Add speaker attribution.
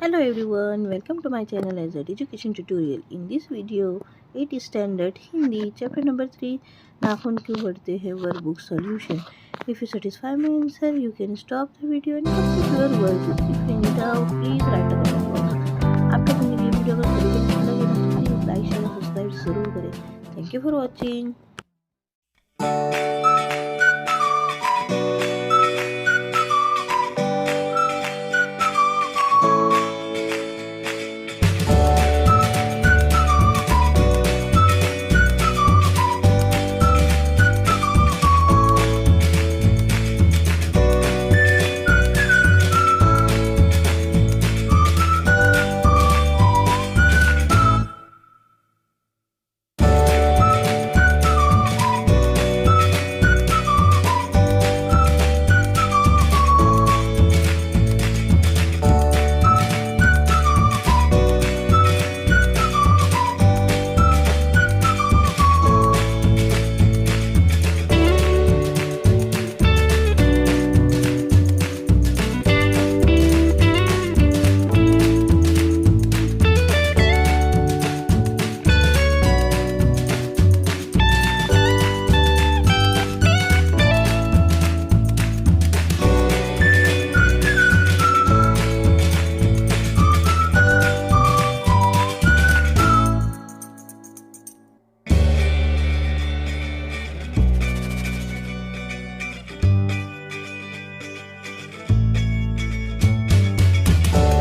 Speaker 1: Hello everyone, welcome to my channel as an education tutorial. In this video, 8 standard Hindi chapter number 3 नाखून क्यों बढ़ते हैं workbook solution. If you satisfy my answer, you can stop the video and complete your workbook. If you need out, please write a comment box. आपको मेरी ये video अगर थोड़ी भी अच्छी लगे तो प्लीज लाइक शेयर सब्सक्राइब जरूर करें. Thank you for watching.